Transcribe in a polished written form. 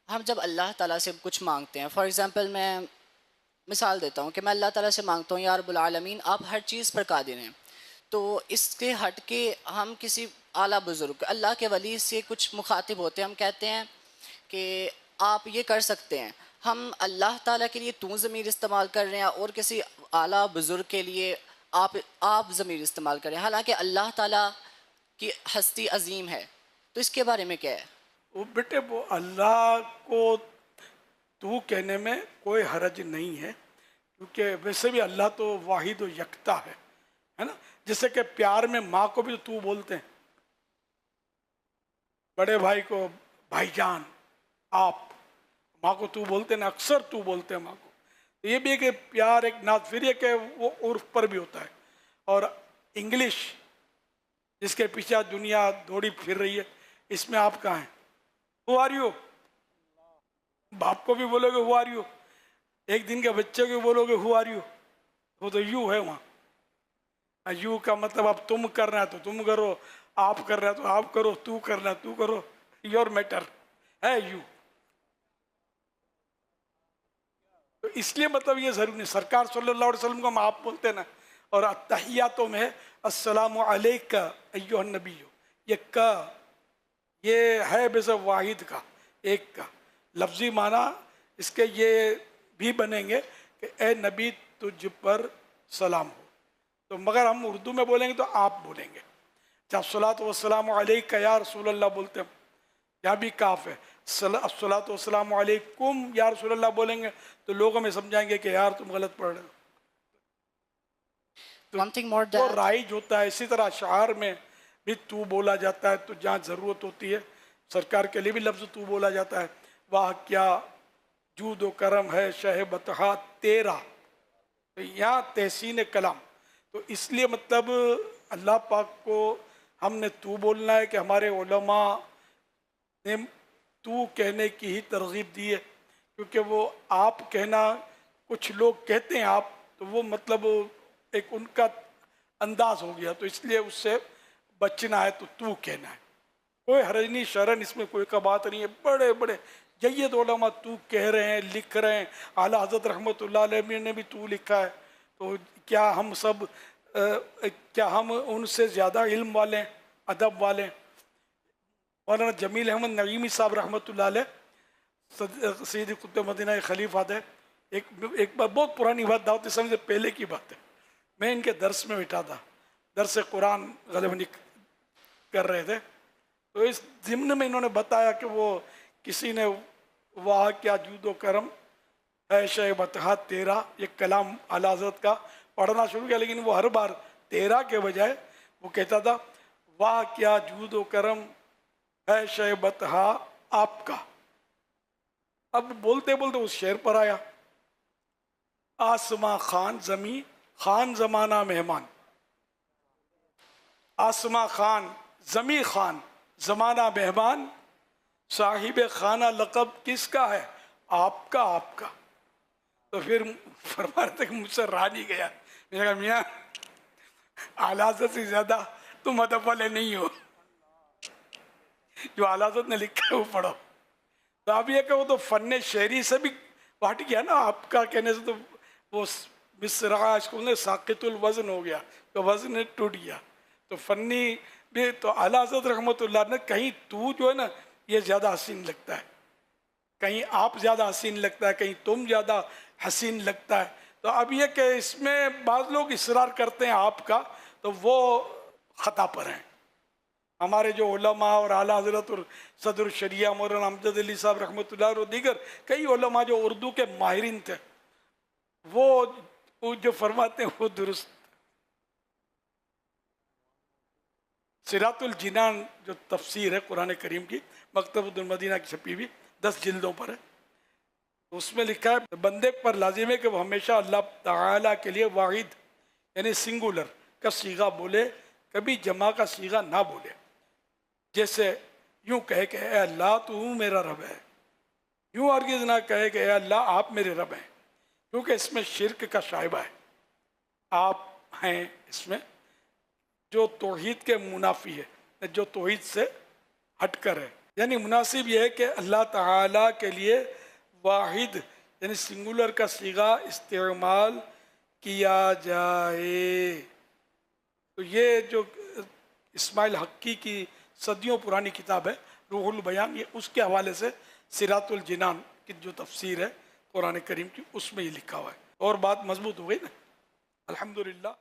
ہم جب اللہ تعالیٰ سے کچھ مانگتے ہیں، فار ایگزامپل میں مثال دیتا ہوں کہ میں اللہ تعالیٰ سے مانگتا ہوں یا رب العالمین آپ ہر چیز پر قادر ہیں، تو اس کے ہٹ کے ہم کسی اعلیٰ بزرگ اللہ کے ولی سے کچھ مخاطب ہوتے ہیں، ہم کہتے ہیں کہ آپ یہ کر سکتے ہیں، ہم اللہ تعالیٰ کے لیے تو ضمیر استعمال کر رہے ہیں اور کسی اعلیٰ بزرگ کے لیے آپ ضمیر استعمال کر رہے ہیں، حالانکہ اللہ تعالیٰ کی ہستی عظیم ہے. تو اس کے بارے میں کیا ہے؟ وہ بیٹے وہ اللہ کو تو کہنے میں کوئی حرج نہیں ہے، کیونکہ ویسے بھی اللہ تو واحد و یکتا ہے نا. جیسے کہ پیار میں ماں کو بھی تو بولتے ہیں، بڑے بھائی کو بھائی جان، آپ. ماں کو تو بولتے ہیں نا، اکثر تو بولتے ہیں ماں کو. تو یہ بھی ہے کہ پیار ایک نات، پھر یہ کہ وہ عرف پر بھی ہوتا ہے. اور انگلش جس کے پیچھے دنیا دوڑی پھر رہی ہے، اس میں آپ کہاں ہیں؟ Who are you. باپ کو بھی بولو گے ہو آر یو، ایک دن کے بچے کو بولو گے ہو آر یو، وہ تو یو ہے وہاں. یو کا مطلب اب تم کرنا ہے تو تم کرو، آپ کرنا ہے تو آپ کرو، تو کرنا ہے تو کرو، یور میٹر ہے یو. تو اس لیے مطلب یہ ضروری نہیں. سرکار صلی اللہ علیہ وسلم کو ہم آپ بولتے ہیں نا. اور تحیاتوں میں السلام علیکہ ایھا النبی، یہ کا یہ ہے بے واحد کا، ایک کا لفظی معنی اس کے یہ بھی بنیں گے کہ اے نبی تجھ پر سلام ہو. تو مگر ہم اردو میں بولیں گے تو آپ بولیں گے. جب الصلاۃ والسلام علیکہ یا رسول اللہ بولتے ہیں، یہاں بھی کاف ہے. الصلاۃ والسلام علیکم یا رسول اللہ بولیں گے تو لوگوں میں سمجھائیں گے کہ یار تم غلط پڑھ رہے ہو. تو One thing more وہ that رائج ہوتا ہے. اسی طرح اشعار میں بھی تو بولا جاتا ہے، تو جہاں ضرورت ہوتی ہے سرکار کے لیے بھی لفظ تو بولا جاتا ہے. واہ کیا جود و کرم ہے شہ بطحا تیرا. تو یہاں تحسین کلام. تو اس لیے مطلب اللہ پاک کو ہم نے تو بولنا ہے کہ ہمارے علماء نے تو کہنے کی ہی ترغیب دی ہے. کیونکہ وہ آپ کہنا، کچھ لوگ کہتے ہیں آپ، تو وہ مطلب ایک ان کا انداز ہو گیا، تو اس لیے اس سے بچنا ہے تو کہنا ہے. کوئی حرج نہیں، شرن اس میں کوئی کا بات نہیں ہے. بڑے بڑے جید علماء تو کہہ رہے ہیں، لکھ رہے ہیں. اعلیٰ حضرت رحمۃ اللہ علیہ نے بھی تو لکھا ہے. تو کیا ہم سب کیا ہم ان سے زیادہ علم والے ہیں، ادب والے ہیں؟ مولانا جمیل احمد نعیمی صاحب رحمۃ اللہ علیہ سید قطب مدینہ خلیفہ تھے. ایک بات بہت پرانی بات، دعوت اسلامی سے پہلے کی بات ہے. میں ان کے درس میں بیٹھا تھا، درس قرآن غالباً کر رہے تھے. تو اس ضمن میں انہوں نے بتایا کہ وہ کسی نے واہ کیا جود و کرم ہے شہ بطحا تیرا، یہ کلام اعلیٰ حضرت کا پڑھنا شروع کیا. لیکن وہ ہر بار تیرا کے بجائے وہ کہتا تھا واہ کیا جود و کرم ہے شہ بطحا آپ کا. اب بولتے بولتے اس شعر پر آیا، آسماں خان زمیں خان زمانہ مہمان. آسماں خان زمیں خان زمانہ مہمان، صاحب خانہ لقب کس کا ہے؟ آپ کا. آپ کا. تو پھر فرما رہے تھے کہ مجھ سے رہا نہیں گیا. میں نے کہا میاں اعلیٰ حضرت سے زیادہ تم ادب والے نہیں ہو، جو اعلیٰ حضرت نے لکھا ہے وہ پڑھو. تو اب یہ کہ وہ تو فن شعری سے بھی ہٹ گیا نا آپ کا کہنے سے. تو وہ مصرع نے ساقط الوزن ہو گیا، تو وزن ٹوٹ گیا. تو فنی بھی تو اعلیٰ حضرت رحمۃ اللہ نے کہیں تو جو ہے نا یہ زیادہ حسین لگتا ہے، کہیں آپ زیادہ حسین لگتا ہے، کہیں تم زیادہ حسین لگتا ہے. تو اب یہ کہ اس میں بعض لوگ اصرار کرتے ہیں آپ کا، تو وہ خطا پر ہیں. ہمارے جو علماء اور اعلیٰ حضرت اور صدر الشریعہ مولانا امجد علی صاحب رحمۃ اللہ اور دیگر کئی علماء جو اردو کے ماہرین تھے، وہ جو فرماتے ہیں وہ درست. صراط الجنان جو تفسیر ہے قرآن کریم کی، مکتبۃ المدینہ کی چھپی ہوئی 10 جلدوں پر ہے. اس میں لکھا ہے بندے پر لازم ہے کہ وہ ہمیشہ اللہ تعالیٰ کے لیے واحد یعنی سنگولر کا صیغہ بولے، کبھی جمع کا صیغہ نہ بولے. جیسے یوں کہے کہ اے اللہ تو میرا رب ہے، یوں ہرگز نہ کہے کہ اے اللہ آپ میرے رب ہیں، کیونکہ اس میں شرک کا شائبہ ہے. آپ ہیں اس میں جو توحید کے منافی ہے، جو توحید سے ہٹ کر ہے. یعنی مناسب یہ ہے کہ اللہ تعالیٰ کے لیے واحد یعنی سنگولر کا صیغہ استعمال کیا جائے. تو یہ جو اسماعیل حقی کی صدیوں پرانی کتاب ہے روح البیان، یہ اس کے حوالے سے صراط الجنان کی جو تفسیر ہے قرآن کریم کی، اس میں یہ لکھا ہوا ہے، اور بات مضبوط ہو گئی نا الحمدللہ.